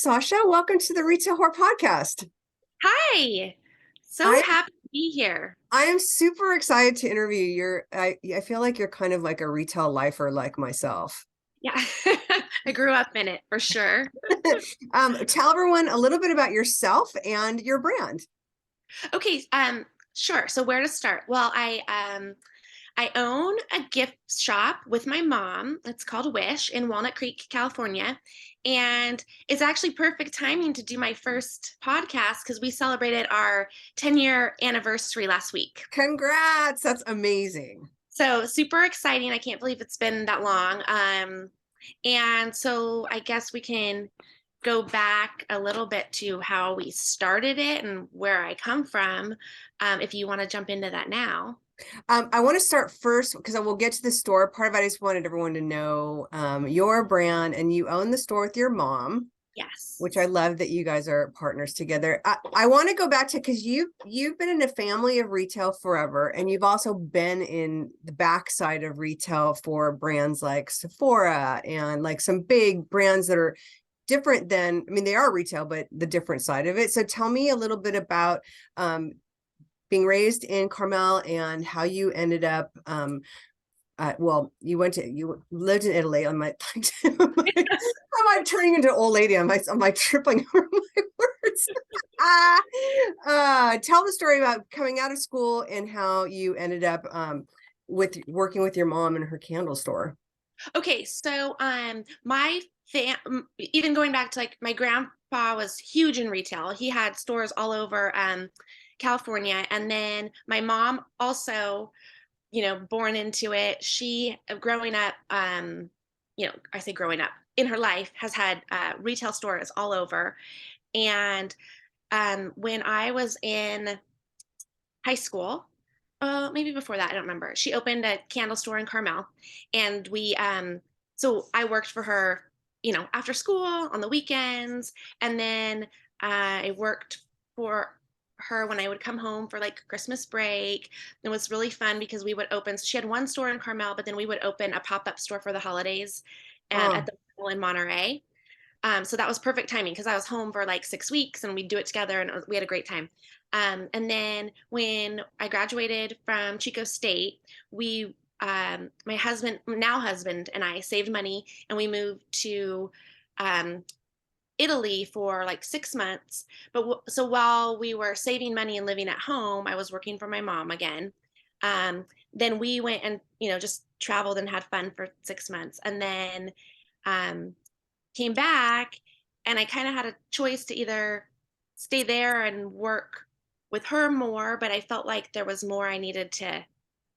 Sasha. Welcome to the Retail Whore podcast. Hi, so I happy to be here. I am super excited to interview you. I feel like you're kind of like a retail lifer like myself. Yeah, I grew up in it for sure. Tell everyone a little bit about yourself and your brand. Okay, sure. So where to start? Well, I own a gift shop with my mom. It's called Wish in Walnut Creek, California, and it's actually perfect timing to do my first podcast because we celebrated our 10-year anniversary last week. Congrats. That's amazing. So super exciting. I can't believe it's been that long. And so I guess we can go back a little bit to how we started it and where I come from, if you want to jump into that now. I want to start first because I will get to the store part of it. I just wanted everyone to know your brand, and you own the store with your mom, Yes. which I love that you guys are partners together. I want to go back to because you've been in a family of retail forever, and you've also been in the backside of retail for brands like Sephora and like some big brands that are different than, I mean, they are retail, but the different side of it. So tell me a little bit about being raised in Carmel and how you ended up well, you lived in Italy. I'm turning into an old lady. I'm like tripling over my words. Tell the story about coming out of school and how you ended up with working with your mom in her candle store. Okay, so even going back to like my grandpa was huge in retail. He had stores all over California, and then my mom also, born into it. She, growing up, I say growing up in her life, has had retail stores all over. And when I was in high school, maybe before that, I don't remember. She opened a candle store in Carmel, and so I worked for her, after school on the weekends, and then I worked for her when I would come home for like Christmas break. It was really fun because we would open. So she had one store in Carmel, but then we would open a pop-up store for the holidays, at Oh, the mall in Monterey. So that was perfect timing because I was home for like 6 weeks and we'd do it together, and we had a great time. And then when I graduated from Chico State, my husband, now husband, and I saved money and we moved to um, Italy for like 6 months. So while we were saving money and living at home, I was working for my mom again. Um, then we went and, just traveled and had fun for 6 months. And then um, came back, and I kind of had a choice to either stay there and work with her more, but I felt like there was more I needed to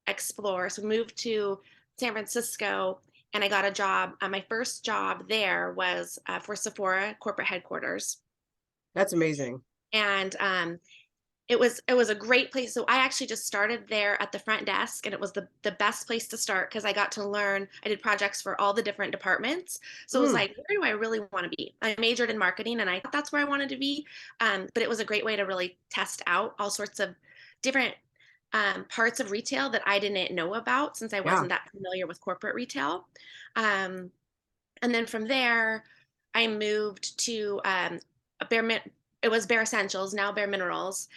explore. So moved to San Francisco, and I got a job. My first job there was for Sephora corporate headquarters. that's amazing. And it was a great place. So I actually just started there at the front desk, and it was the best place to start because I got to learn. I did projects for all the different departments. So it was Mm, like, where do I really want to be? I majored in marketing, and I thought that's where I wanted to be. But it was a great way to really test out all sorts of different parts of retail that I didn't know about since I yeah. wasn't that familiar with corporate retail. Um, and then from there, I moved to it was Bare Essentials, now Bare Minerals,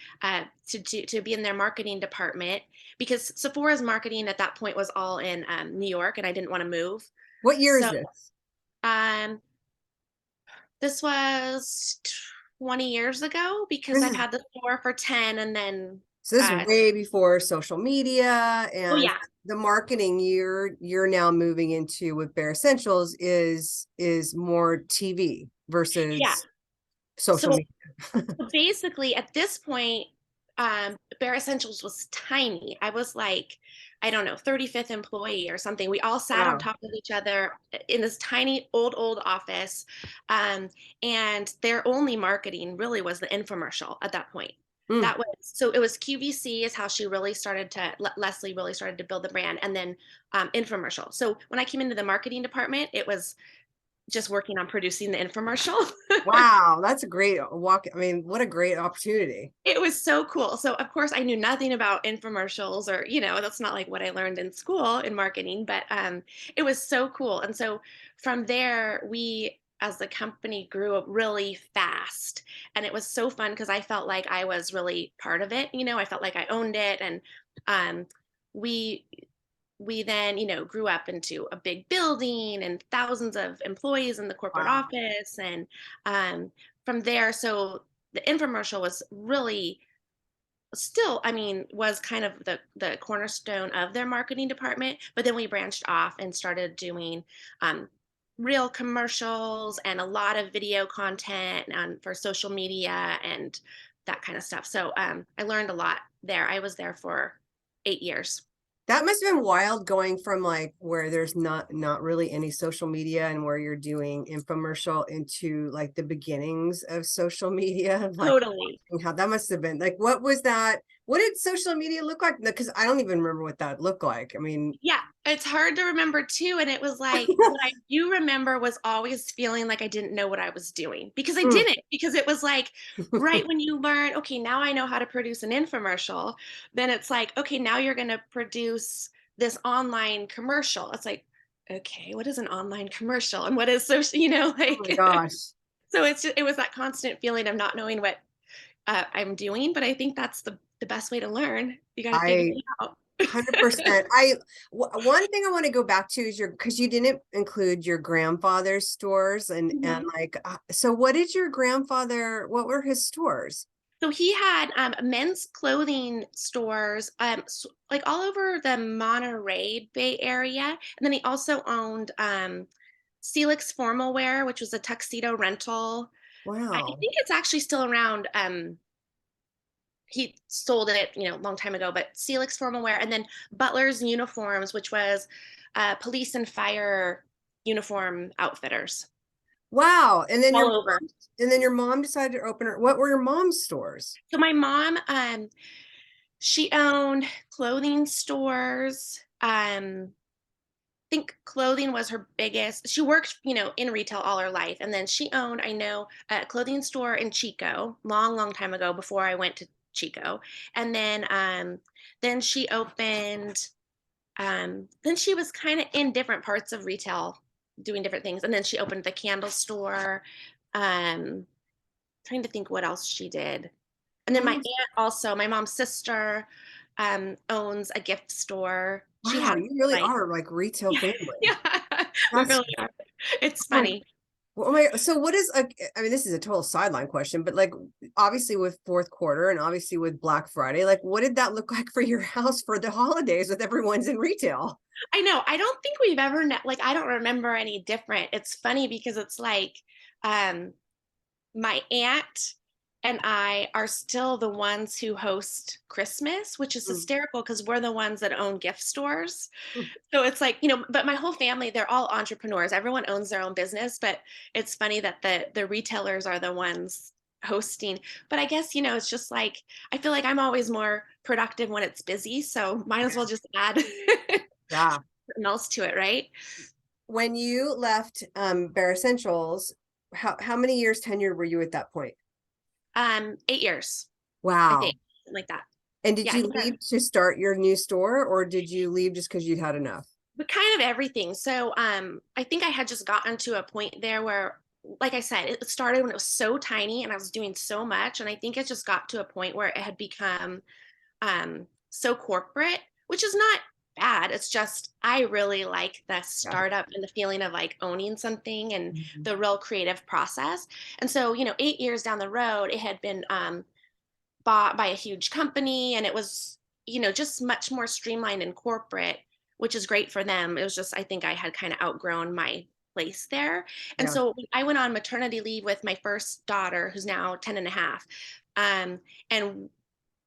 to be in their marketing department because Sephora's marketing at that point was all in New York, and I didn't want to move. What year is So this? um, this was 20 years ago because This I've is had the store for 10, and then So this is uh, way before social media, oh and yeah, the marketing you're now moving into with Bare Essentials is more TV yeah. versus social So media. basically, at this point, Bare Essentials was tiny. I was like, I don't know, 35th employee or something. We all sat on Wow. top of each other in this tiny old office. Um, and their only marketing really was the infomercial at that point. Mm. That was so it was QVC is how she really started to Leslie really started to build the brand, and then infomercial. So when I came into the marketing department, it was just working on producing the infomercial. Wow, that's a great walk. I mean, what a great opportunity. It was so cool. So of course I knew nothing about infomercials, or, that's not like what I learned in school in marketing, but it was so cool. And so from there as the company grew up really fast. And it was so fun because I felt like I was really part of it. I felt like I owned it. And um, we we then, grew up into a big building and thousands of employees in the corporate Wow. office. And from there, so the infomercial was really still, was kind of the cornerstone of their marketing department. But then we branched off and started doing um, real commercials and a lot of video content for social media and that kind of stuff. So I learned a lot there. I was there for 8 years. That must have been wild going from like where there's not really any social media and where you're doing infomercial into like the beginnings of social media. Like Totally. how that must have been like, what was that? What did social media look like? Because I don't even remember what that looked like. I mean, Yeah, it's hard to remember too. And it was like, what I do remember was always feeling like I didn't know what I was doing because I mm, didn't, because it was like, right when you learn, okay, now I know how to produce an infomercial, then it's like, okay, now you're going to produce this online commercial. It's like, okay, what is an online commercial and what is social, oh my like, gosh. so it was that constant feeling of not knowing what I'm doing. But I think that's the best way to learn. You got to figure I it out. 100%. One thing I want to go back to is because you didn't include your grandfather's stores and Mhm. like so what did your grandfather, what were his stores? So he had men's clothing stores, like all over the Monterey Bay Area, and then he also owned Celix Formal Wear, which was a tuxedo rental. I Wow. think it's actually still around. He sold it, a long time ago, but Celix Formal Wear, and then Butler's Uniforms, which was police and fire uniform outfitters Wow. all over. And then your mom decided to open her, what were your mom's stores? So my mom, she owned clothing stores. Think clothing was her biggest. She worked, in retail all her life, and then she owned, I know, a clothing store in Chico, long, long time ago before I went to Chico, and then she opened. Then she was kind of in different parts of retail, doing different things, and then she opened the candle store. Um, Trying to think what else she did. And then my Mm, aunt also, my mom's sister, owns a gift store. She wow, has you really like, are like retail yeah, family. yeah, we That's really are. It's fun. funny. Well, my, so what is a, I mean, this is a total sideline question, but like obviously with fourth quarter and obviously with Black Friday, like what did that look like for your house for the holidays with everyone's in retail? I know. I don't think we've ever like I don't remember any different. It's funny because it's like um my aunt and I are still the ones who host Christmas, which is Mm, hysterical because we're the ones that own gift stores. mm. So it's like, but my whole family, they're all entrepreneurs. Everyone owns their own business, but it's funny that the retailers are the ones hosting. But I guess, it's just like I feel like I'm always more productive when it's busy, so might as well just add Yeah. something else to it, right? When you left Bare Essentials, how many years tenured were you at that point? 8 years, I think, Wow. something like that. And did Yeah, I you think leave to start your new store or did you leave just because you'd had enough? but kind of everything. So I think I had just gotten to a point there where, like I said, it started when it was so tiny and I was doing so much. And I think it just got to a point where it had become so corporate, which is not bad. It's just I really like the Yeah. startup and the feeling of like owning something and Mhm. the real creative process. And so, 8 years down the road, it had been bought by a huge company and it was, just much more streamlined and corporate, which is great for them. It was just, I think I had kind of outgrown my place there. And Yeah. so when I went on maternity leave with my first daughter, who's now 10 and a half. And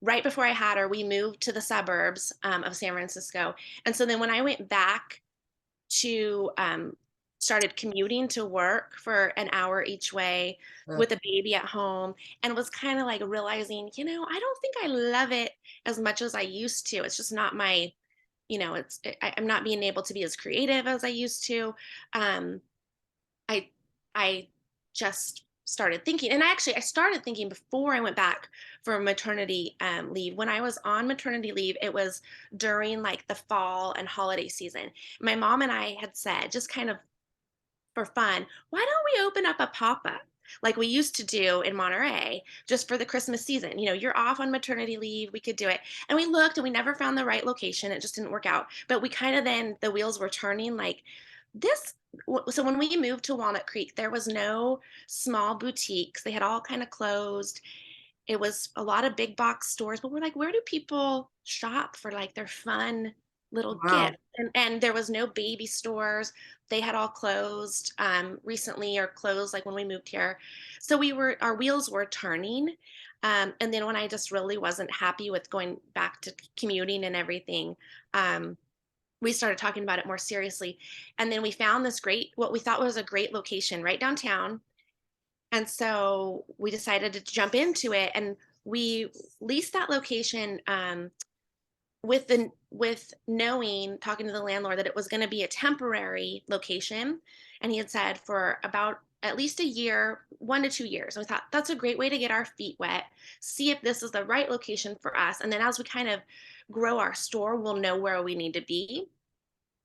right before I had her, we moved to the suburbs of San Francisco. And so then when I went back to started commuting to work for an hour each way Uh, with a baby at home, and was kind of like realizing, I don't think I love it as much as I used to. It's just not my, I'm not being able to be as creative as I used to. um, I I just started thinking, and I started thinking before I went back for maternity leave. When I was on maternity leave, it was during like the fall and holiday season. My mom and I had said, just kind of for fun, why don't we open up a pop-up like we used to do in Monterey just for the Christmas season? You know, you're off on maternity leave, we could do it. And we looked and we never found the right location. It just didn't work out. But we kind of then the wheels were turning like this. So when we moved to Walnut Creek, there was no small boutiques. They had all kind of closed. It was a lot of big box stores, but we're like, where do people shop for like their fun little Wow. gifts? And there was no baby stores. They had all closed recently or closed like when we moved here. So our wheels were turning. And then when I just really wasn't happy with going back to commuting and everything, we started talking about it more seriously. And then we found this what we thought was a great location right downtown, and so we decided to jump into it, and we leased that location with knowing, talking to the landlord, that it was going to be a temporary location, and he had said for about at least a year, 1 to 2 years. And we thought that's a great way to get our feet wet, see if this is the right location for us, and then as we kind of grow our store, we'll know where we need to be.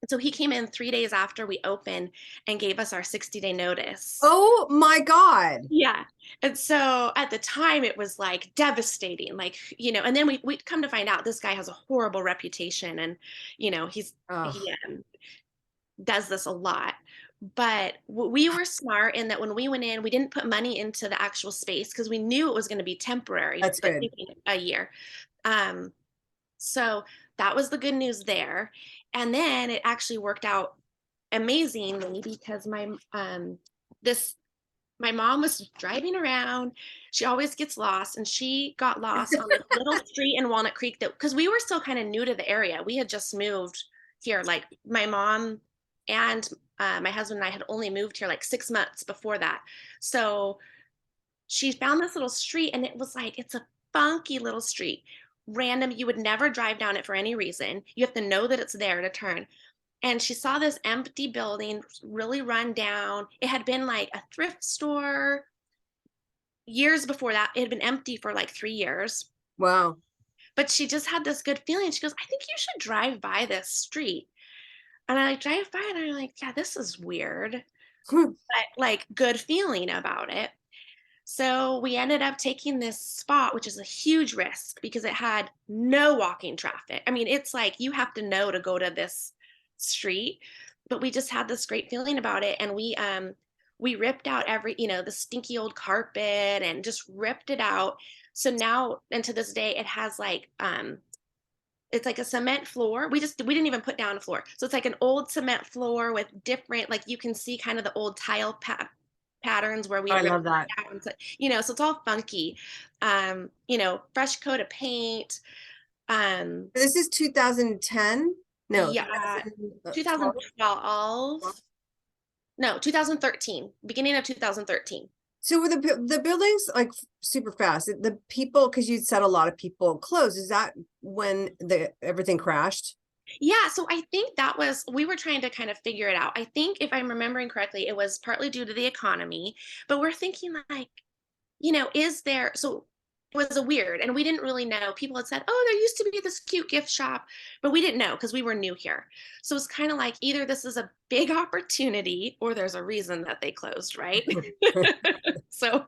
So he came in 3 days after we opened and gave us our 60-day notice. Oh my God. Yeah. And so at the time it was like devastating, like, and then we come to find out this guy has a horrible reputation, and, he Oh, does this a lot. But we were smart in that when we went in, we didn't put money into the actual space because we knew it was going to be temporary, that's but good. thinking a year. Um, so that was the good news there. And then it actually worked out amazingly because this my mom was driving around. She always gets lost, and she got lost on this little street in Walnut Creek, that because we were still kind of new to the area. We had just moved here. Like my mom and my husband and I had only moved here like 6 months before that. So she found this little street, and it was like, it's a funky little street. Random. You would never drive down it for any reason. You have to know that it's there to turn. And she saw this empty building, really run down. It had been like a thrift store years before that. It had been empty for like 3 years. Wow. But she just had this good feeling. She goes, I think you should drive by this street. And I like drive by and I'm like, yeah, this is weird, but like good feeling about it. So we ended up taking this spot, which is a huge risk because it had no walking traffic. I mean, it's like you have to know to go to this street, but we just had this great feeling about it, and we ripped out the stinky old carpet and just ripped it out. So now, and to this day, it has like it's like a cement floor. We didn't even put down a floor. So it's like an old cement floor with different, like you can see kind of the old patterns where we I had ripped love that. out, and so it's all funky. Fresh coat of paint. Um, This is 2010? No, yeah, 2012. 2012. No, 2013, beginning of 2013. So were the buildings like super fast? The people, because you said a lot of people closed. Is that when the everything crashed? Yeah, so I think we were trying to kind of figure it out. I think if I'm remembering correctly, it was partly due to the economy, but we're thinking like, is there, so it was a weird, and we didn't really know. People had said, oh, there used to be this cute gift shop, but we didn't know because we were new here. So it's kind of like either this is a big opportunity or there's a reason that they closed, right? So,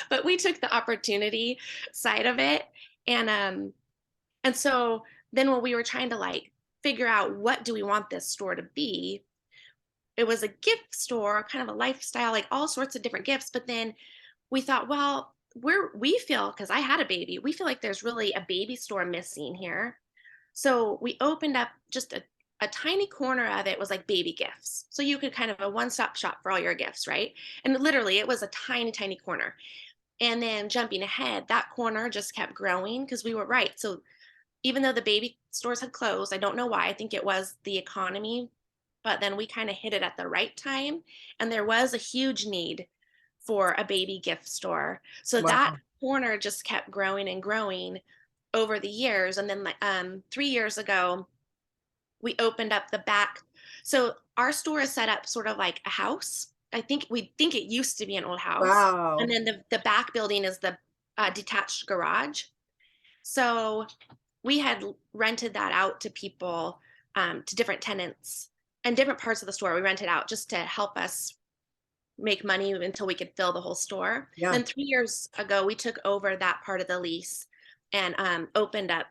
but we took the opportunity side of it. And so then when we were trying to like figure out what do we want this store to be, it was a gift store, kind of a lifestyle, like all sorts of different gifts. But then we thought, well, we feel, because I had a baby, we feel like there's really a baby store missing here. So we opened up just a tiny corner of it was like baby gifts. So you could kind of a one-stop shop for all your gifts, right? And literally it was a tiny, tiny corner. And then jumping ahead, that corner just kept growing because we were right. So even though the baby stores had closed, I don't know why, I think it was the economy, but then we kind of hit it at the right time. And there was a huge need for a baby gift store. So that Wow. corner just kept growing and growing over the years. And then 3 years ago, we opened up the back. So our store is set up sort of like a house. We think it used to be an old house. And Wow. then the back building is the detached garage. So we had rented that out to people, to different tenants and different parts of the store. We rented out just to help us make money until we could fill the whole store. Yeah. Then 3 years ago, we took over that part of the lease and opened up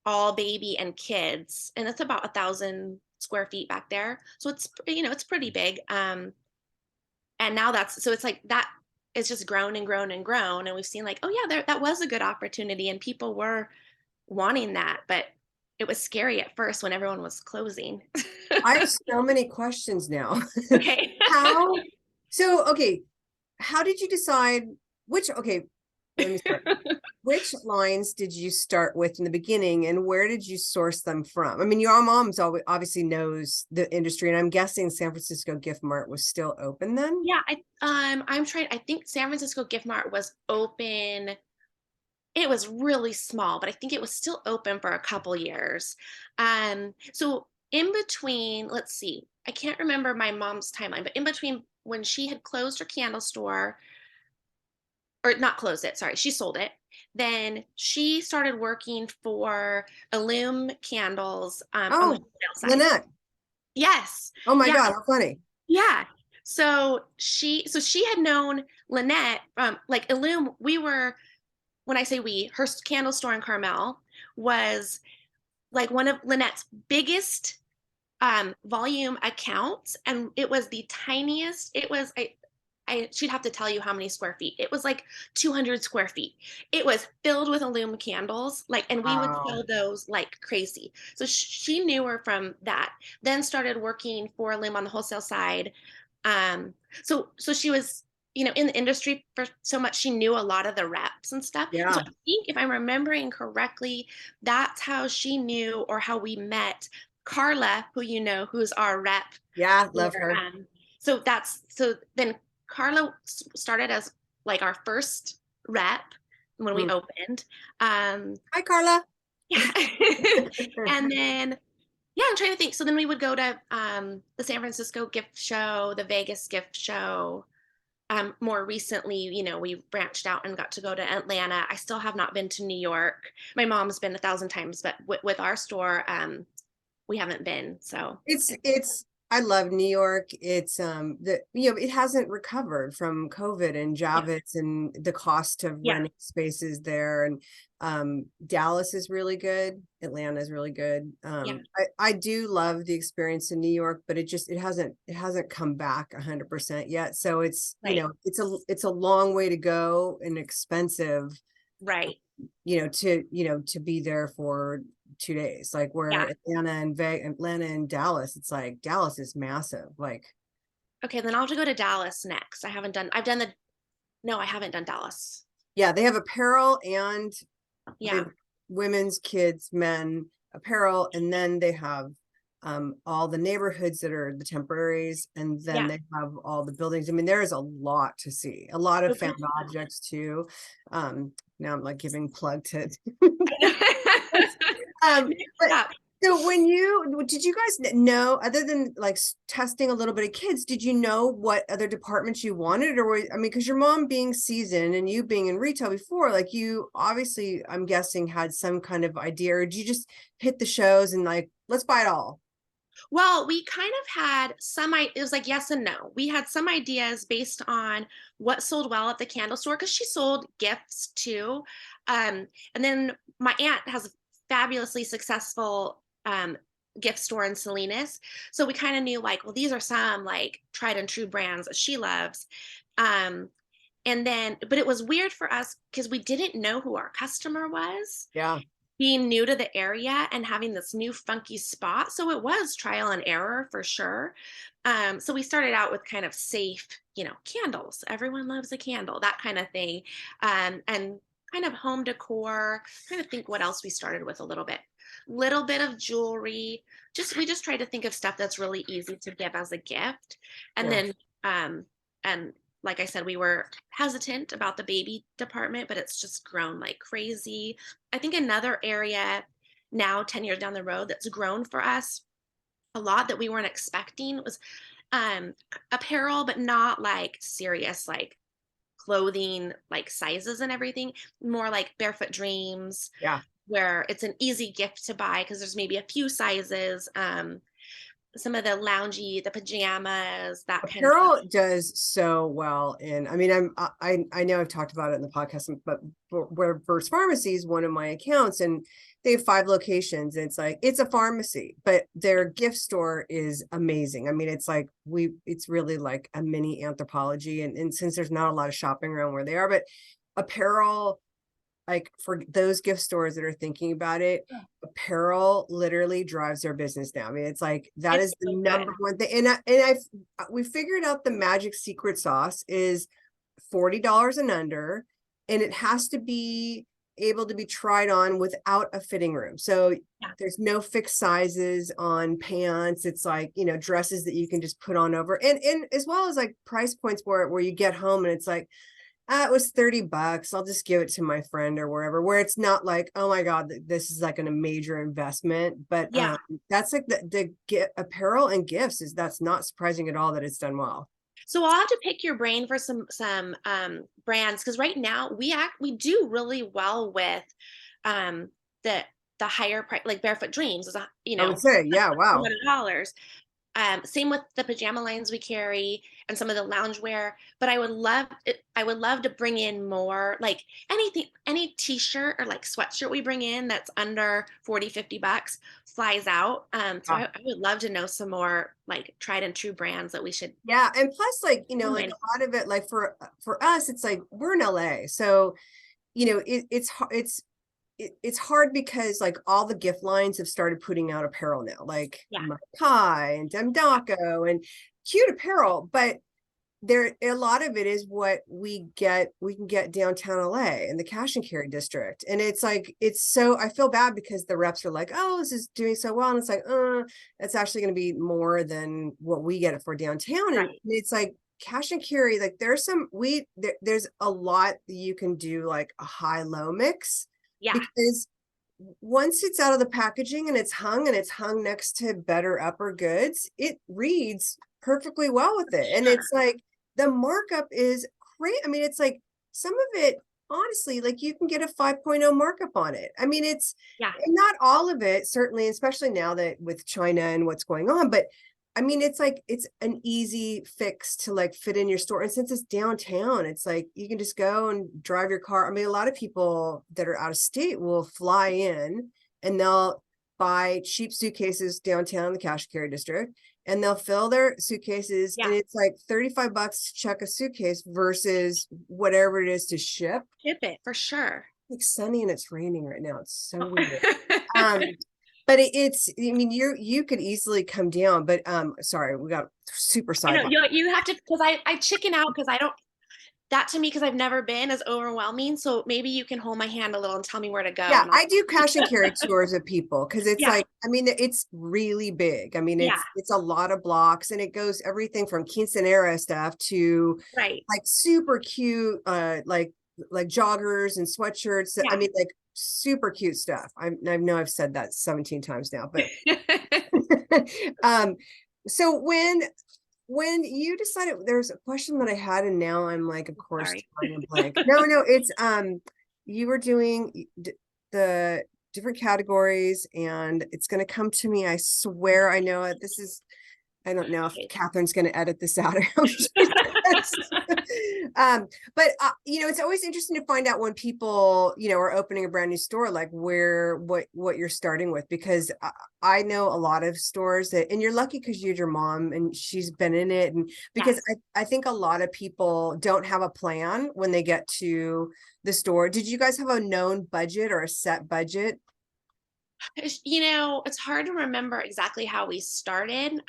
all baby and kids, and it's about 1,000 square feet back there. So it's it's pretty big. And now that's so it's like that it's just grown and grown and grown, and we've seen like, oh yeah, that was a good opportunity, and people were wanting that, but it was scary at first when everyone was closing. I have so many questions now. Okay. How, so, okay, how did you decide okay, let me start. Which lines did you start with in the beginning, and where did you source them from? I mean, your mom's obviously knows the industry, and I'm guessing San Francisco Gift Mart was still open then? Yeah, I think San Francisco Gift Mart was open. It was really small, but I think it was still open for a couple years. So in between, let's see, I can't remember my mom's timeline, but in between when she had closed her candle store, or not closed it, sorry, she sold it. Then she started working for Illume Candles on the Oh, wholesale side. Lynette. Yes. Oh my Yeah. God, how funny. Yeah. So she had known Lynette from like Illume. We were, when I say we, her candle store in Carmel was like one of Lynette's biggest volume accounts, and it was the tiniest. It was she'd have to tell you how many square feet. It was like 200 square feet. It was filled with Illume candles, like, and we would Wow. sell those like crazy. So she knew her from that. Then started working for Illume on the wholesale side. Um, so she was, in the industry for so much, she knew a lot of the reps and stuff. And so Yeah. I think if I'm remembering correctly, that's how she knew, or how we met Carla, who who's our rep. Yeah, love For, her. so then Carla started as like our first rep when we Hmm. opened. Um, Hi, Carla. yeah. And then, yeah, I'm trying to think. So then we would go to the San Francisco gift show, the Vegas gift show. More recently, we branched out and got to go to Atlanta. I still have not been to New York. My mom's been 1,000 times, but with our store, we haven't been. So It's I love New York. It's it hasn't recovered from COVID and yeah, Javits and the cost of yeah, renting spaces there. And Dallas is really good. Atlanta is really good. yeah, I do love the experience in New York, but it hasn't come back 100% yet. So it's, right, it's a long way to go and expensive, right, to be there for 2 days, like yeah. where Atlanta and Dallas, it's like Dallas is massive. Like, Okay, then I'll have to go to Dallas next. I've done the, no, I haven't done Dallas. yeah, they have apparel and they Yeah, have women's, kids, men apparel, and then they have all the neighborhoods that are the temporaries, and then yeah. they have all the buildings. I mean, there is a lot to see, a lot of Okay. found objects too. Now I'm like giving plug to but Yeah. so did you guys know, other than like testing a little bit of kids, did you know what other departments you wanted? I mean, because your mom being seasoned and you being in retail before, like you obviously, I'm guessing, had some kind of idea, or did you just hit the shows and like, let's buy it all? Well, we kind of had it was like yes and no. We had some ideas based on what sold well at the candle store, because she sold gifts too. And then my aunt has a fabulously successful gift store in Salinas. So we kind of knew like, well, these are some like tried and true brands that she loves. Um, and then, but it was weird for us because we didn't know who our customer was, Yeah. being new to the area and having this new funky spot. So it was trial and error for sure. So we started out with kind of safe, candles. Everyone loves a candle, that kind of thing. And kind of home decor, kind of think what else we started with a little bit of jewelry. We just tried to think of stuff that's really easy to give as a gift. And Yeah. then, and like I said, we were hesitant about the baby department, but it's just grown like crazy. I think another area now, 10 years down the road, that's grown for us a lot that we weren't expecting was um, apparel, but not like serious, like clothing, like sizes and everything, more like Barefoot Dreams, Yeah. where it's an easy gift to buy because there's maybe a few sizes. some of the loungy, the pajamas, that kind of stuff. Apparel does so well in, I mean, I know I've talked about it in the podcast, but where Verse Pharmacy is one of my accounts, and they have 5 locations. It's like, it's a pharmacy, but their gift store is amazing. I mean, it's like it's really like a mini Anthropologie, and since there's not a lot of shopping around where they are, but apparel, like for those gift stores that are thinking about it, Yeah. apparel literally drives their business now. I mean, it's like that It's is the so number good. one thing. We figured out the magic secret sauce is $40 and under, and it has to be able to be tried on without a fitting room. So Yeah. there's no fixed sizes on pants. It's like, dresses that you can just put on over, and as well as like price points where you get home and it's like, it was $30. I'll just give it to my friend or wherever, where it's not like, oh my God, this is like a major investment. But Yeah. that's like the get apparel and gifts that's not surprising at all that it's done well. So I'll have to pick your brain for some brands, because right now we do really well with um the the higher price, like Barefoot Dreams is I would say, yeah, wow. $200. Same with the pajama lines we carry and some of the loungewear. But I would love to bring in more, like anything, any t-shirt or like sweatshirt we bring in that's under 40, $50 flies out. So Wow. I would love to know some more like tried and true brands that we should Yeah, and plus, like, like find. a lot of it, like for us, it's like we're in LA, so it's hard because like all the gift lines have started putting out apparel now, like Yeah. Makai and Demdaco and cute apparel, but there a lot of it is what we can get downtown LA in the cash and carry district. And it's like, I feel bad because the reps are like, oh, this is doing so well. And it's like, it's actually going to be more than what we get it for downtown. And Right. it's like cash and carry, like there's a lot that you can do, like a high-low mix, Yeah. because once it's out of the packaging and it's hung next to better upper goods, it reads perfectly well with it. And Sure. it's like the markup is great. I mean, it's like some of it, honestly, like you can get a 5.0 markup on it. I mean, it's Yeah. not all of it, certainly, especially now that with China and what's going on, but I mean, it's like it's an easy fix to like fit in your store. And since it's downtown, it's like you can just go and drive your car. I mean, a lot of people that are out of state will fly in and they'll buy cheap suitcases downtown in the cash and carry district, and they'll fill their suitcases, Yeah. and it's like $35 to check a suitcase versus whatever it is to ship. Ship it for sure. It's sunny and it's raining right now. It's so weird. I Um, but I mean, you could easily come down, but sorry, we got super know sidelined. you have to, because I chicken out because I don't, that to me, because I've never been, is overwhelming. So maybe you can hold my hand a little and tell me where to go. Yeah, And I do cash and carry tours of people because it's yeah, like, I mean, it's really big. I mean, yeah, it's a lot of blocks, and it goes everything from quinceanera stuff to right. like super cute, like joggers and sweatshirts. I Yeah. mean, like super cute stuff. I know I've said that 17 times now, but so when you decided, there's a question that I had, and now I'm like, of course, Sorry. drawing a blank. No, it's you were doing the different categories, and it's going to come to me. I swear, I know it. I don't know if Catherine's going to edit this out. But it's always interesting to find out when people, are opening a brand new store, like what you're starting with, because I know a lot of stores that, and you're lucky because you had your mom and she's been in it. And because Yes. I think a lot of people don't have a plan when they get to the store. Did you guys have a known budget or a set budget? It's hard to remember exactly how we started.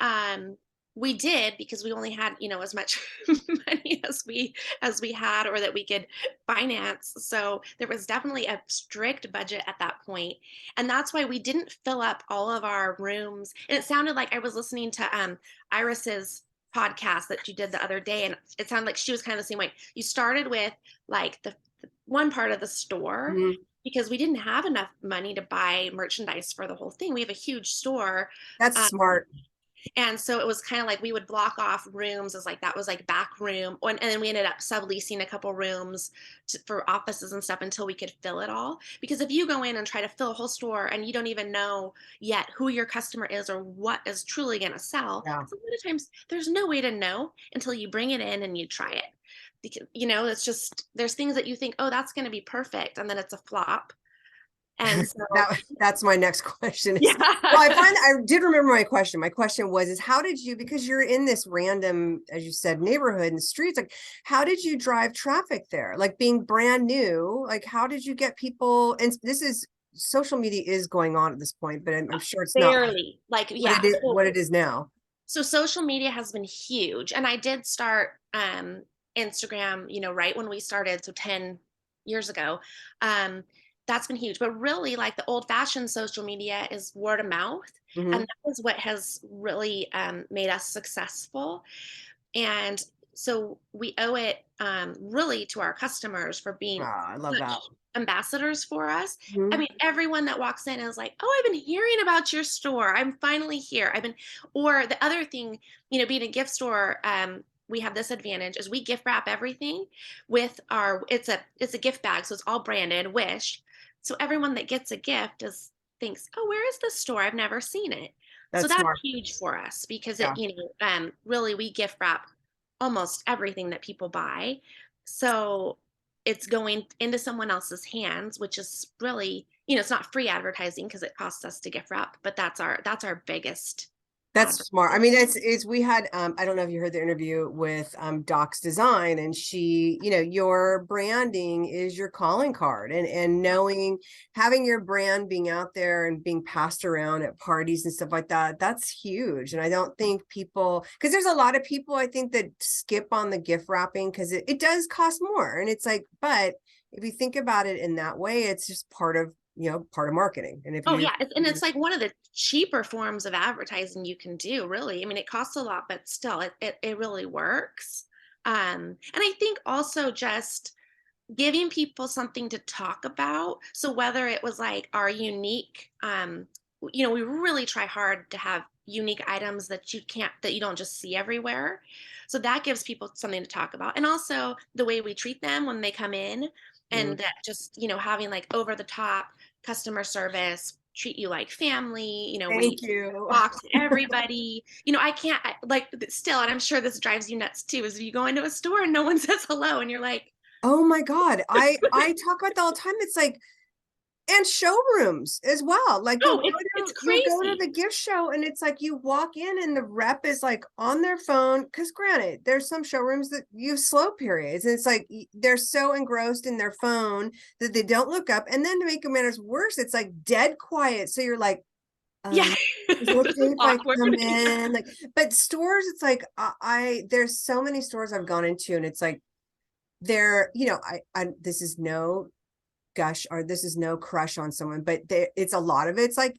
We did, because we only had, as much money as we had, or that we could finance. So there was definitely a strict budget at that point. And that's why we didn't fill up all of our rooms. And it sounded like I was listening to Iris's podcast that you did the other day, and it sounded like she was kind of the same way. You started with like the one part of the store, Mhm. because we didn't have enough money to buy merchandise for the whole thing. We have a huge store. That's Um, smart. And so it was kind of like we would block off rooms as like that was like back room. And then we ended up subleasing a couple rooms for offices and stuff until we could fill it all. Because if you go in and try to fill a whole store and you don't even know yet who your customer is or what is truly going to sell, Yeah. 'cause a lot of times there's no way to know until you bring it in and you try it. Because, it's just, there's things that you think, oh, that's going to be perfect. And then it's a flop. And so, That's my next question. yeah. Well, I did remember my question. My question was, is how did you, because you're in this random, as you said, neighborhood and streets, like, how did you drive traffic there? Like being brand new, like, how did you get people? And this is, social media is going on at this point, but I'm sure it's not Barely. Like, what yeah. it is, what it is now. So social media has been huge. And I did start Instagram, right when we started, so 10 years ago. Um, that's been huge. But really, like the old fashioned social media is word of mouth. And Mhm. that is what has really made us successful. And so we owe it really to our customers for being Wow, I love that. such ambassadors for us. I Mhm. mean, everyone that walks in is like, "Oh, I've been hearing about your store. I'm finally here." Or the other thing, being a gift store, we have this advantage is we gift wrap everything with it's a gift bag, so it's all branded Wish. So everyone that gets a gift thinks, "Oh, where is this store? I've never seen it." So That's that's smart. huge for us because Yeah. really we gift wrap almost everything that people buy. So it's going into someone else's hands, which is really, it's not free advertising because it costs us to gift wrap, but that's our biggest That's smart. I advertising. mean, it's we had I don't know if you heard the interview with Doc's Design, and she, your branding is your calling card, and knowing, having your brand being out there and being passed around at parties and stuff like that, that's huge. And I don't think people, because there's a lot of people I think that skip on the gift wrapping because it does cost more. And it's like, but if you think about it in that way, it's just part of marketing. And if Oh you, yeah, and it's like one of the cheaper forms of advertising you can do, really. I mean, it costs a lot, but still it really works. And I think also just giving people something to talk about. So whether it was like our unique, we really try hard to have unique items that you don't just see everywhere. So that gives people something to talk about. And also the way we treat them when they come in, mm, and that just, having like over the top customer service, treat you like family, we thank you. talk to everybody. I can't like still, and I'm sure this drives you nuts too, is if you go into a store and no one says hello and you're like, Oh my God. I talk about that all the time. It's like, and showrooms as well. Like oh, it's you'll go to crazy. the gift show and it's like you walk in and the rep is like on their phone. Cause granted, there's some showrooms that use slow periods. And it's like they're so engrossed in their phone that they don't look up. And then to make matters worse, it's like dead quiet. So you're like, Yeah. is it This okay is if I awkward. come Yeah. in? Like, but stores, it's like there's so many stores I've gone into and it's like they're, I this is no gush or this is no crush on someone, but it's a lot of it's like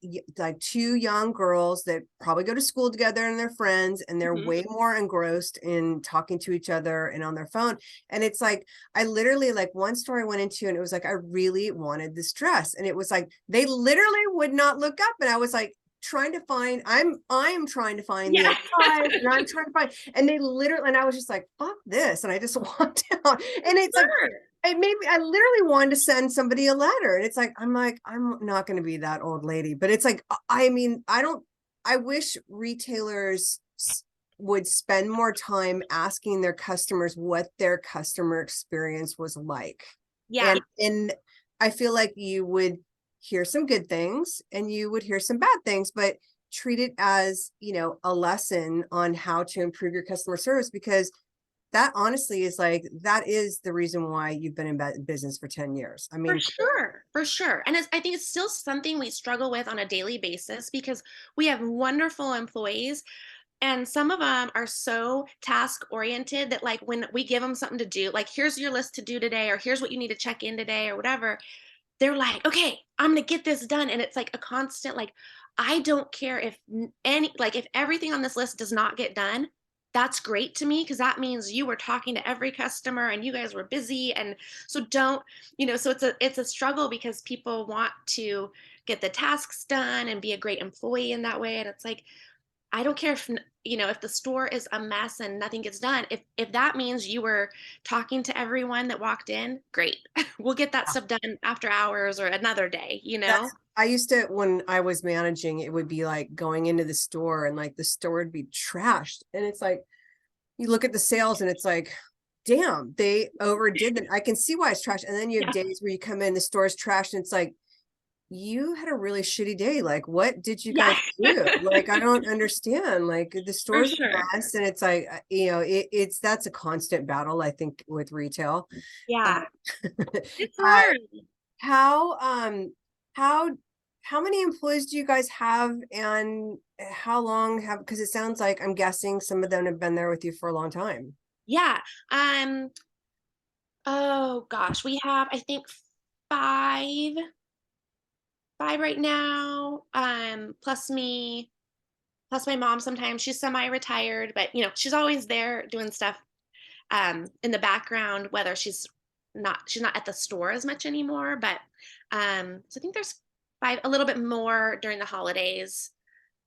two young girls that probably go to school together and they're friends and they're Mhm. way more engrossed in talking to each other and on their phone. And it's like I literally, like, one store I went into and it was like I really wanted this dress and it was like they literally would not look up and I was like I'm trying to find the Yeah. other size and I'm trying to find, and they literally, and I was just like, fuck this. And I just walked out and it's like Sure. it made me, I literally wanted to send somebody a letter. And it's like, I'm like, I'm not going to be that old lady. But it's like, I mean, I wish retailers would spend more time asking their customers what their customer experience was like. Yeah. And I feel like you would hear some good things and you would hear some bad things, but treat it as, a lesson on how to improve your customer service, because that honestly is like, that is the reason why you've been in business for 10 years. I For mean, sure. For sure. And I think it's still something we struggle with on a daily basis because we have wonderful employees. And some of them are so task oriented that, like, when we give them something to do, like, here's your list to do today, or here's what you need to check in today, or whatever, they're like, okay, I'm going to get this done. And it's like a constant, like, I don't care if if everything on this list does not get done, that's great to me because that means you were talking to every customer and you guys were busy. And so don't, so it's a struggle because people want to get the tasks done and be a great employee in that way. And it's like, I don't care if, if the store is a mess and nothing gets done. If that means you were talking to everyone that walked in, great. We'll get that stuff done after hours or another day, you That's, know? I used to, when I was managing, it would be like going into the store and like the store would be trashed. And it's like, you look at the sales and it's like, damn, they overdid it. I can see why it's trash. And then you have Yeah. days where you come in, the store's trashed and it's like, you had a really shitty day. Like, what did you Yeah. guys do? Like, I don't understand. Like, the For store's a sure. mess, and it's like, it's that's a constant battle, I think, with retail. Uh, Yeah. It's uh, hard. how how how many employees do you guys have, and how long have? Because it sounds like, I'm guessing some of them have been there with you for a long time. Yeah. Oh gosh, we have I think five, five right now. Plus me, plus my mom sometimes. She's semi-retired, but she's always there doing stuff in the background, whether she's not at the store as much anymore. But so I think there's five, a little bit more during the holidays.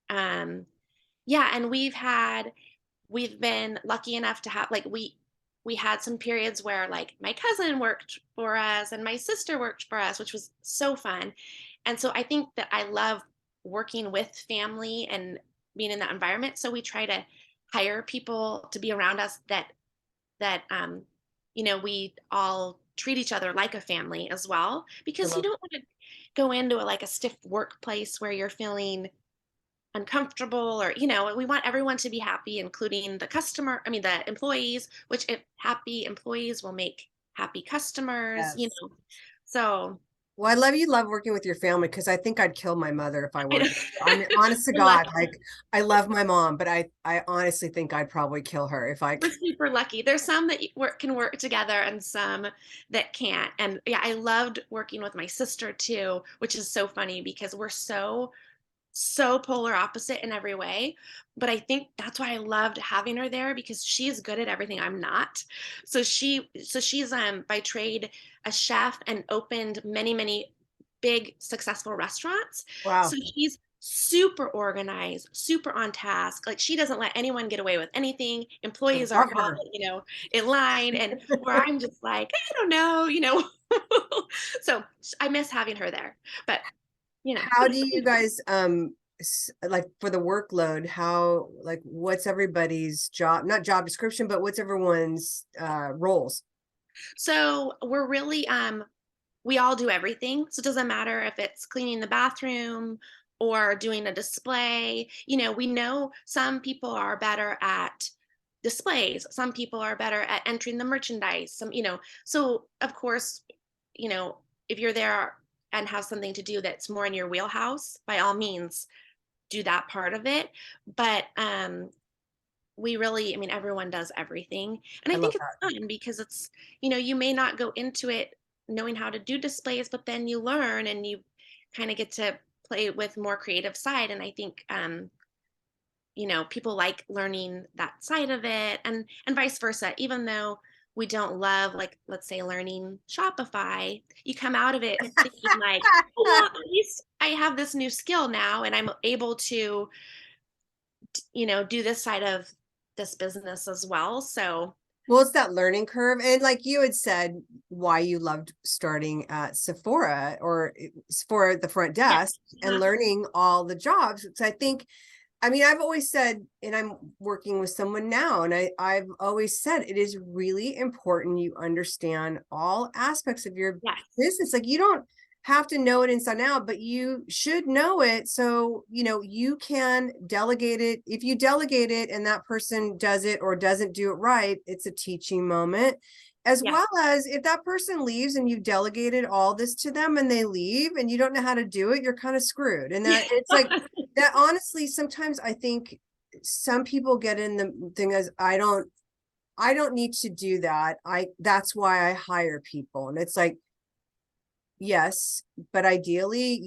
Um, yeah, and we've been lucky enough to have, like, we had some periods where, like, my cousin worked for us and my sister worked for us, which was so fun. And so I think that I love working with family and being in that environment, so we try to hire people to be around us that we all treat each other like a family as well, I because you love don't want to go into like a stiff workplace where you're feeling uncomfortable, or we want everyone to be happy, including the employees, which, if happy employees will make happy customers, Yes. so Well, I love you love working with your family, because I think I'd kill my mother if I I know. worked with you. I mean, honest to We're God, lucky. like, I love my mom, but I honestly think I'd probably kill her if I We're super lucky. There's some that can work together and some that can't. And yeah, I loved working with my sister too, which is so funny because we're so polar opposite in every way. But I think that's why I loved having her there, because she's good at everything I'm not. So she's by trade a chef and opened many big successful restaurants. So Wow. she's super organized, super on task. Like, she doesn't let anyone get away with anything. I Employees are love all, her. in line, and where I'm just like, I don't know. So I miss having her there. But How do you guys like, for the workload, how, like, what's everybody's job, not job description, but what's everyone's roles? So we all do everything. So it doesn't matter if it's cleaning the bathroom or doing a display. We know some people are better at displays, some people are better at entering the merchandise. So of course, you know, if you're there and have something to do that's more in your wheelhouse, by all means do that part of it. But everyone does everything. And I I love think it's that. fun because you may not go into it knowing how to do displays, but then you learn and you kind of get to play with more creative side. And I think, people like learning that side of it, and vice versa. Even though we don't love, like, let's say, learning Shopify, you come out of it thinking like, oh, well, at least I have this new skill now and I'm able to do this side of this business as well. So Well, it's that learning curve. And like you had said, why you loved starting at Sephora, or Sephora at the front yeah. desk, and learning all the jobs. Because I think, I mean, I've always said, and I'm working with someone now, and I've always said, it is really important you understand all aspects of your Yes. business. Like, you don't have to know it inside out, but you should know it, so you can delegate it. If you delegate it and that person does it or doesn't do it right, it's a teaching moment. As Yes. well as, if that person leaves and you've delegated all this to them and they leave and you don't know how to do it, you're kind of screwed. And that, it's like that, honestly, sometimes I think some people get in the thing as, I don't need to do that. That's why I hire people. And it's like, yes, but ideally,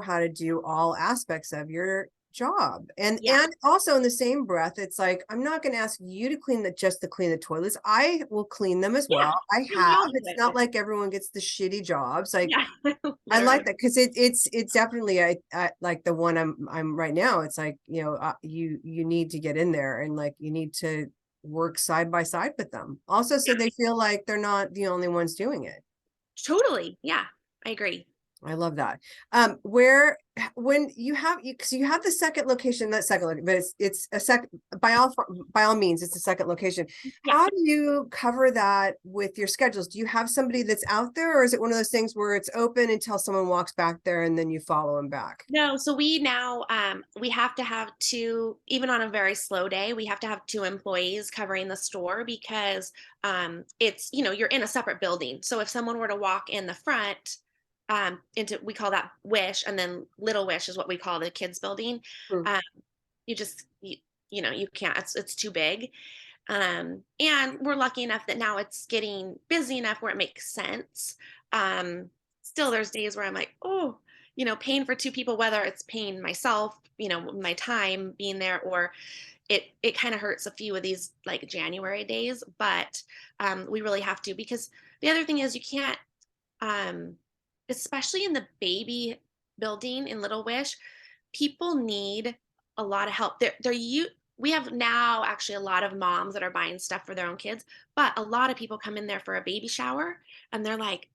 how to do all aspects of your job. Yeah. And also in the same breath, it's like, I'm not gonna ask you to clean to clean the toilets. I will clean them as Yeah. well. I Yeah, we have. all do It's not it. like everyone gets the shitty jobs. Like Yeah. I like Literally. that because it's definitely I like the one I'm right now. It's like, you need to get in there and like you need to work side by side with them. Also, so Yeah. they feel like they're not the only ones doing it. Totally. Yeah. I agree. I love that. Where when you have because you have the second location, not second, but it's a second by all means, it's a second location. Yeah. How do you cover that with your schedules? Do you have somebody that's out there, or is it one of those things where it's open until someone walks back there and then you follow them back? No, so we now we have to have two, even on a very slow day, we have to have two employees covering the store because it's, you're in a separate building. So if someone were to walk in the front into, we call that Wish, and then Little Wish is what we call the kids building. Hmm. Um, you just you can't, it's too big. And we're lucky enough that now it's getting busy enough where it makes sense. Um, Still, there's days where I'm like, oh, paying for two people, whether it's paying myself, my time being there, or it kind of hurts a few of these like January days, but we really have to because the other thing is you can't, um, especially in the baby building in Little Wish, people need a lot of help. We have now actually a lot of moms that are buying stuff for their own kids, but a lot of people come in there for a baby shower and they're like,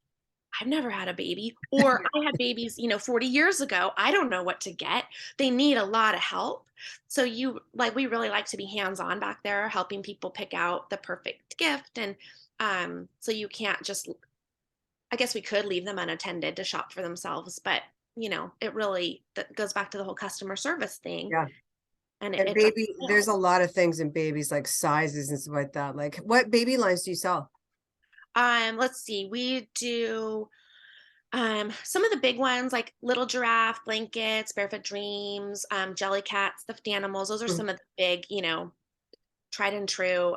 I've never had a baby, or I had babies, 40 years ago. I don't know what to get. They need a lot of help. So we really like to be hands-on back there, helping people pick out the perfect gift. And so you can't just, I guess we could leave them unattended to shop for themselves, but it really that goes back to the whole customer service thing. Yeah. And And it's a baby, there's a lot of things in babies like sizes and stuff like that. Like what baby lines do you sell? let's see, we do some of the big ones like Little Giraffe, Blankets, Barefoot Dreams, Jellycat, Stuffed Animals. Those are Mhm. some of the big, tried and true.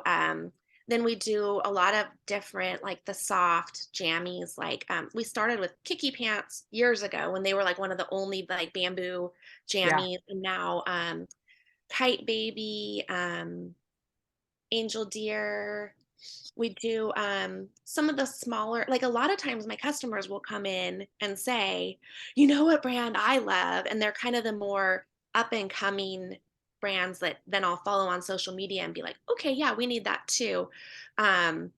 Then we do a lot of different, like the soft jammies. Like we started with Kiki Pants years ago when they were like one of the only like bamboo Yeah. jammies, and now Kite Baby, Angel Deer. We do some of the smaller, like a lot of times my customers will come in and say, you know what brand I love? And they're kind of the more up and coming brands that then I'll follow on social media and be like, okay, yeah, we need that too. Um,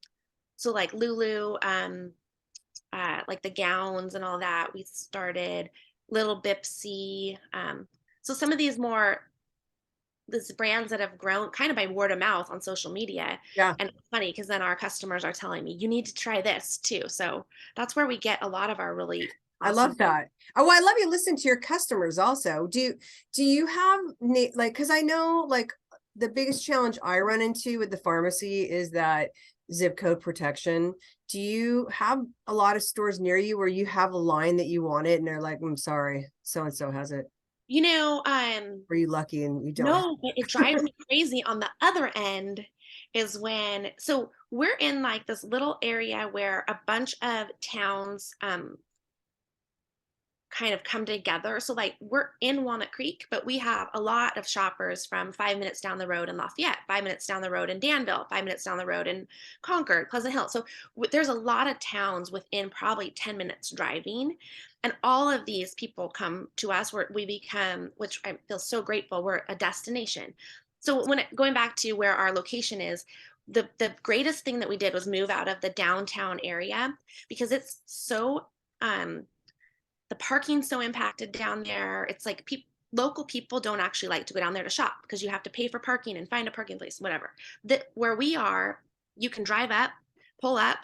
so like Lulu, like the gowns and all that, we started Little Bipsy. So some of these more these brands that have grown kind of by word of mouth on social media. Yeah. And it's funny because then our customers are telling me, you need to try this too. So that's where we get a lot of our really I awesome. love that. Oh, I love you listen to your customers also. Do you have like because I know like the biggest challenge I run into with the pharmacy is that zip code protection. Do you have a lot of stores near you where you have a line that you want it and they're like, I'm sorry, so and so has it. You know, Are you lucky and you don't have no, but it drives me crazy on the other end is when, so we're in like this little area where a bunch of towns kind of come together. So like we're in Walnut Creek, but we have a lot of shoppers from 5 minutes down the road in Lafayette, 5 minutes down the road in Danville, 5 minutes down the road in Concord, Pleasant Hill. So there's a lot of towns within probably 10 minutes driving. And all of these people come to us where we become, which I feel so grateful, we're a destination. So going back to where our location is, the greatest thing that we did was move out of the downtown area because it's so um the parking's so impacted down there. It's like local people don't actually like to go down there to shop because you have to pay for parking and find a parking place, whatever. That where we are, you can drive up, pull up,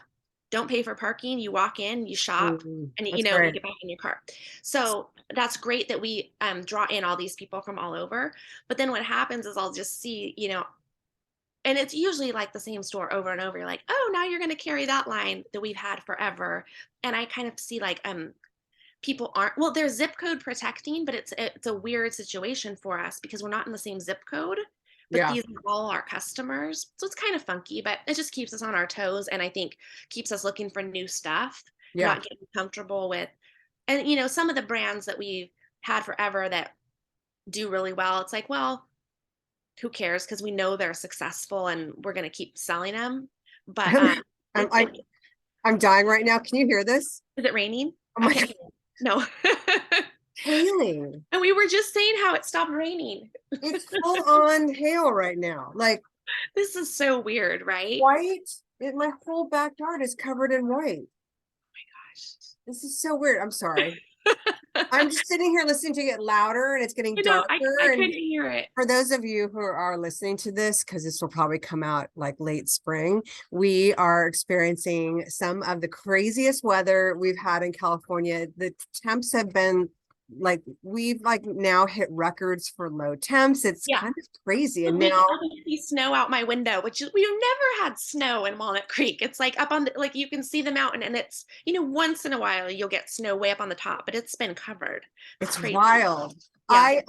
don't pay for parking, you walk in, you shop, and that's you great. get back in your car. So that's great that we draw in all these people from all over. But then what happens is I'll just see, and it's usually like the same store over and over. You're like, oh, now you're going to carry that line that we've had forever. And I kind of see like people aren't, well, they're zip code protecting, but it's a weird situation for us because we're not in the same zip code, but Yeah. these are all our customers, so it's kind of funky, but it just keeps us on our toes, and I think keeps us looking for new stuff, Yeah. not getting comfortable with. And some of the brands that we've had forever that do really well, it's like, well, who cares? Because we know they're successful and we're going to keep selling them. But I'm, it, I'm, it, I'm dying right now. Can you hear this? is it raining? Oh I my can't God, hear it. No. hailing. And we were just saying how it stopped raining. It's full on hail right now. Like This is so weird, right? white. My whole backyard is covered in white. Gosh. This is so weird. I'm sorry. I'm just sitting here listening to it get louder and it's getting You know, I darker. couldn't And hear it. for those of you who are listening to this, because this will probably come out like late spring, we are experiencing some of the craziest weather we've had in California. The temps have been like, we've like now hit records for low temps. It's Yeah. kind of crazy. And We now, I can see snow out my window, which is we've never had snow in Walnut Creek. It's like up on the like you can see the mountain and it's, once in a while you'll get snow way up on the top, but it's been covered. It's it's crazy. wild. Yeah.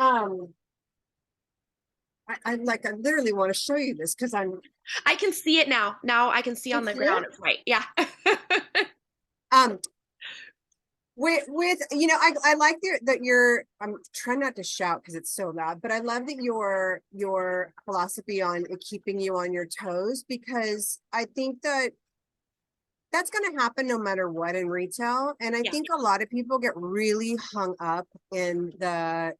I literally want to show you this because I can see it now. Now I can see you on the see ground. it? It's white. Yeah. Um, with I like that you're I'm trying not to shout because it's so loud, but I love that your philosophy on keeping you on your toes, because I think that that's going to happen no matter what in retail. And I Yeah, think a lot of people get really hung up in the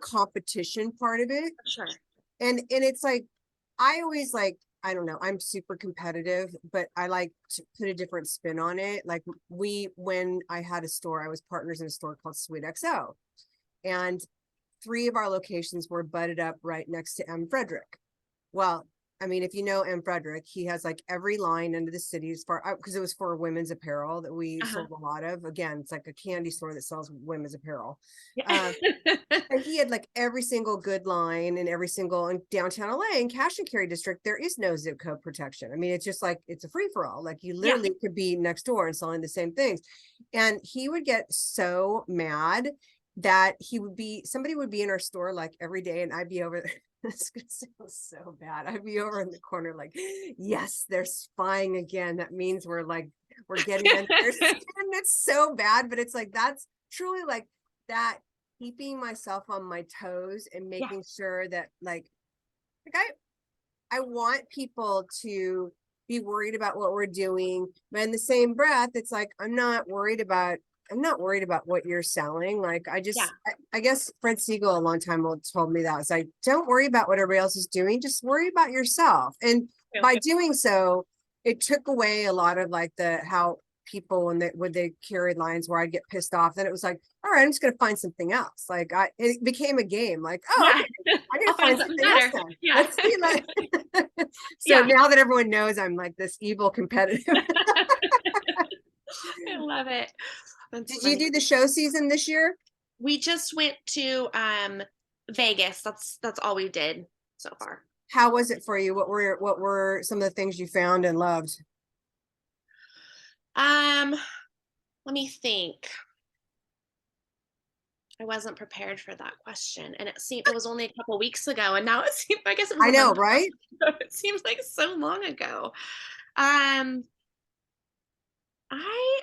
competition part of it. for sure. And it's like, I always like, I don't know, I'm super competitive, but I like to put a different spin on it. Like when I had a store, I was partners in a store called Sweet XO, and 3 of our locations were butted up right next to M. Frederick. Well, I mean, if you know M. Frederick, he has like every line into the city as far, because it was for women's apparel that we Uh-huh. sold a lot of. Again, it's like a candy store that sells women's apparel. Yeah. And he had like every single good line and every single in downtown LA in cash and carry district, there is no zip code protection. I mean, it's just like it's a free for all. Like you Yeah. literally could be next door and selling the same things. And he would get so mad that somebody would be in our store like every day, and I'd be over there. This could sound so bad. I'd be over in the corner, like, yes, they're spying again. That means we're getting under their skin. It's so bad, but it's like that's truly like that, keeping myself on my toes and Yeah. making sure that like I want people to be worried about what we're doing, but in the same breath, it's like I'm not worried about what you're selling. Like Yeah. I guess Fred Siegel a long time ago told me that. It's like, don't worry about what everybody else is doing, just worry about yourself. And by doing so, it took away a lot of like how people when they carried lines where I'd get pissed off. Then it was like, all right, I'm just gonna find something else. Like it became a game. Like, oh, Yeah. okay, I I'll gotta find find something something else better. then. Yeah. Let's see. So Yeah. now that everyone knows I'm like this evil competitive. I love it. That's Did you funny. do the show season this year? We just went to Vegas. That's all we did so far. How was it for you? What were some of the things you found and loved? Um, let me think. I wasn't prepared for that question, and it was only a couple weeks ago, and now it seems I guess it was I a know, month right? ago. It seems like so long ago. Um, I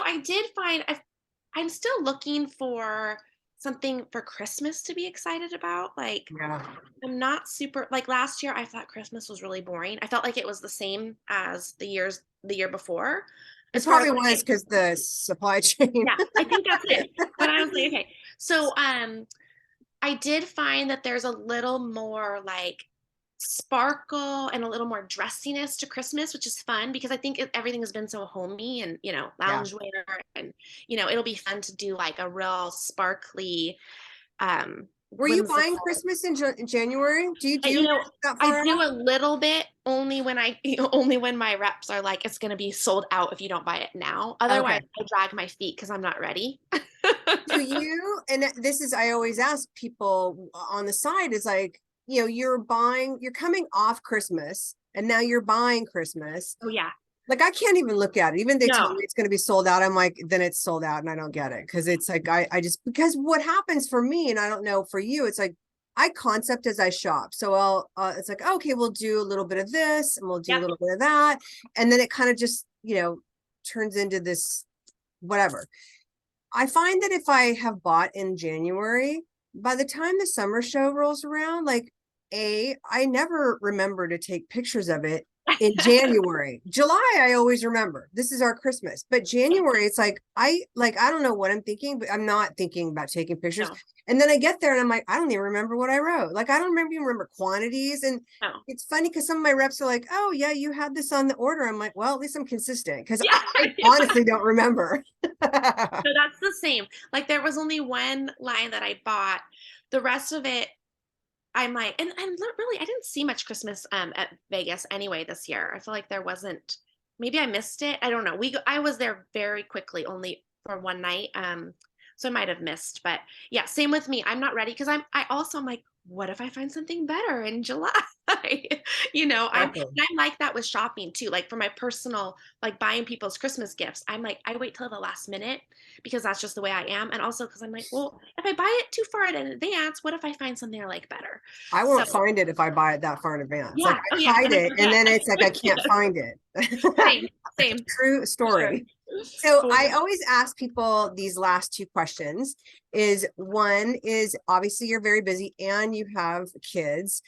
I did find I'm still looking for something for Christmas to be excited about. Like Yeah. I'm not super like last year I thought Christmas was really boring. I felt like it was the same as the year before It as far as probably was like because the supply chain. yeah, I think that's it. But I was like, okay. So I did find that there's a little more like sparkle and a little more dressiness to Christmas, which is fun because I think everything has been so homey and, Yeah. loungewear and, it'll be fun to do like a real sparkly, Were you buying whimsical. Christmas in January? Do you You do know, that I far do out? a little bit only when only when my reps are like, it's going to be sold out if you don't buy it now. Okay. Otherwise, I drag my feet because I'm not ready. Do you, and this is, I always ask people on the side is like, you're coming off Christmas and now you're buying Christmas. Oh yeah. Like I can't even look at it. Even they tell No. me it's going to be sold out. I'm like, then it's sold out and I don't get it. Cause it's like, I just, because what happens for me, and I don't know for you, it's like, I concept as I shop. So it's like, okay, we'll do a little bit of this and we'll do a Yep. little bit of that. And then it kind of just, turns into this, whatever. I find that if I have bought in January, by the time the summer show rolls around, like I never remember to take pictures of it in January. July, I always remember. This is our Christmas. But January, it's like I don't know what I'm thinking, but I'm not thinking about taking pictures. No, And then I get there and I'm like, I don't even remember what I wrote. Like I don't even remember quantities. And no. it's funny because some of my reps are like, oh yeah, you had this on the order. I'm like, well, at least I'm consistent because Yeah. I honestly don't remember. So that's the same. Like there was only one line that I bought. The rest of it, I'm like, and not really, I didn't see much Christmas at Vegas anyway this year. I feel like there wasn't, maybe I missed it. I don't know. I was there very quickly, only for one night. So I might have missed, but yeah, same with me. I'm not ready because I'm like, what if I find something better in July? You know, Exactly. I'm like that with shopping too. Like for my personal, like buying people's Christmas gifts, I'm like, I wait till the last minute because that's just the way I am. And also because I'm like, well, if I buy it too far in advance, what if I find something I like better? I So won't find it if I buy it that far in advance. Like yeah, oh I yeah, hide it and 100%. then it's like I can't Yes, find it. same, same, True for sure. story. So For I always ask people these last two questions is one is obviously you're very busy and you have kids.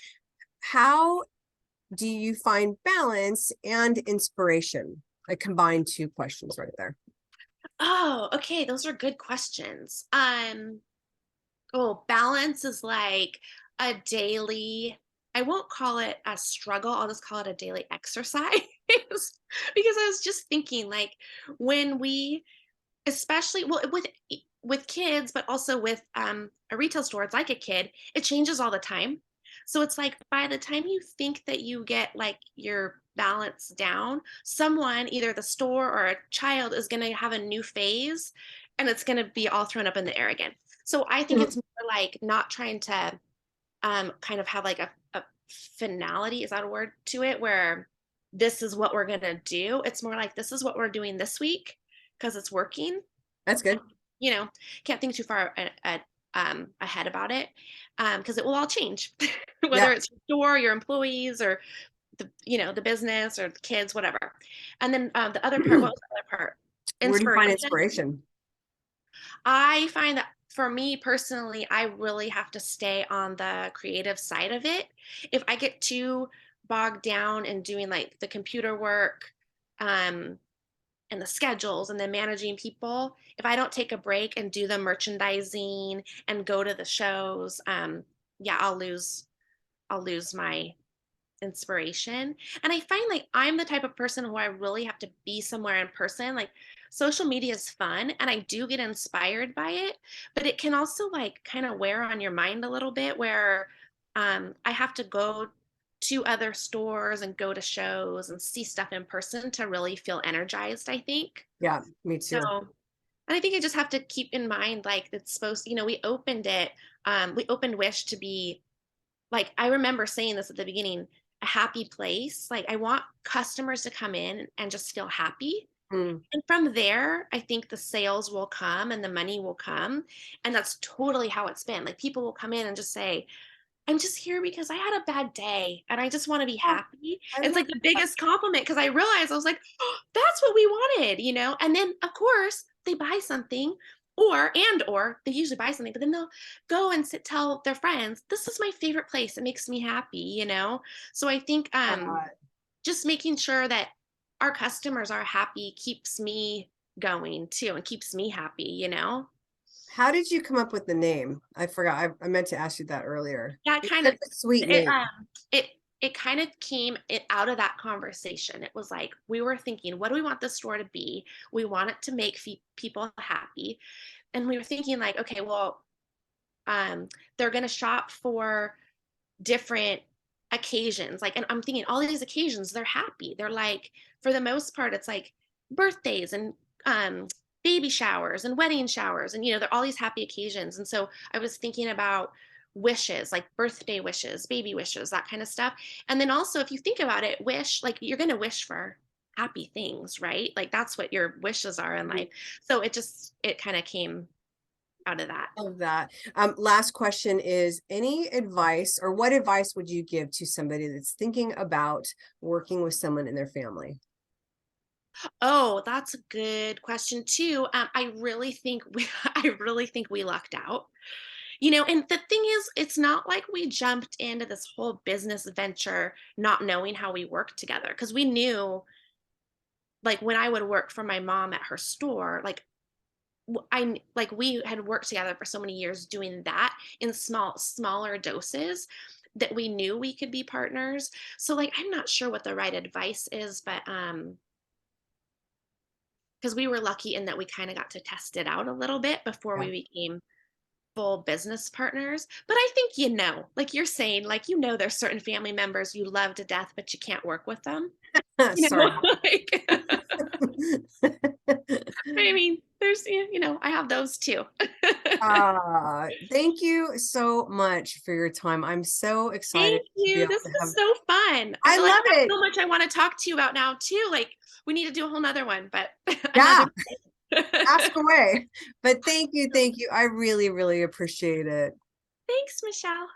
How do you find balance and inspiration? I combined two questions right there. Oh, okay, those are good questions. Oh, balance is like a daily, I won't call it a struggle, I'll just call it a daily exercise. Because I was just thinking like when we, especially well with kids, but also with a retail store, it's like a kid, it changes all the time. So it's like by the time you think that you get like your balance down, someone, either the store or a child, is going to have a new phase and it's going to be all thrown up in the air again. So I think Mhm. it's more like not trying to kind of have like a finality, is that a word, to it, where this is what we're going to do. It's more like this is what we're doing this week because it's working. That's good. You know, can't think too far ahead about it because it will all change, Yeah. whether it's your store, your employees, or the business or the kids, whatever. And then the other part, what was the other part? Where do you find Inspiration. inspiration? I find that for me personally, I really have to stay on the creative side of it. If I get too bogged down in doing like the computer work, um, and the schedules and then managing people, if I don't take a break and do the merchandising and go to the shows, yeah, I'll lose my inspiration. And I find like I'm the type of person who I really have to be somewhere in person. Like social media is fun and I do get inspired by it, but it can also like kind of wear on your mind a little bit where I have to go to other stores and go to shows and see stuff in person to really feel energized, I think. Yeah, me So, too. and I think I just have to keep in mind like it's supposed, we opened Wish to be, like, I remember saying this at the beginning, a happy place. Like I want customers to come in and just feel happy. Mm, And from there, I think the sales will come and the money will come. And that's totally how it's been. Like people will come in and just say, I'm just here because I had a bad day and I just want to be oh, happy. I It's love like the that. biggest compliment because I realized I was like, oh, that's what we wanted. And then of course they buy something or they usually buy something, but then they'll go and tell their friends, this is my favorite place. It makes me happy. So I think Uh, just making sure that our customers are happy keeps me going too and keeps me happy. how did you come up with the name? I forgot. I meant to ask you that earlier. Yeah, It's such a sweet it name. it it kind of came out of that conversation. It was like we were thinking, what do we want the store to be? We want it to make people happy, and we were thinking like, okay, well, they're gonna shop for different occasions. Like, and I'm thinking all these occasions, they're happy. They're like, for the most part, it's like birthdays and baby showers and wedding showers. And, they're all these happy occasions. And so I was thinking about wishes, like birthday wishes, baby wishes, that kind of stuff. And then also, if you think about it, like you're going to wish for happy things, right? Like that's what your wishes are in life. So it kind of came out of that. Of that. Last question is any advice or what advice would you give to somebody that's thinking about working with someone in their family? Oh, that's a good question too. I really think I really think we lucked out. And the thing is, it's not like we jumped into this whole business venture not knowing how we worked together because we knew, like, when I would work for my mom at her store, like like we had worked together for so many years doing that in smaller doses that we knew we could be partners. So like I'm not sure what the right advice is, but because we were lucky in that we kind of got to test it out a little bit before Yeah. we became full business partners. But I think, like you're saying, like, there's certain family members you love to death, but you can't work with them. Sorry. Like, I mean, I have those too. Thank you so much for your time. I'm so excited Thank to be you. able This to have, was so fun. I I feel like love I have it. so much I want to talk to you about now too. Like we need to do a whole nother one, but Yeah, another day. ask away. But thank you. Thank you. I really, really appreciate it. Thanks, Michelle.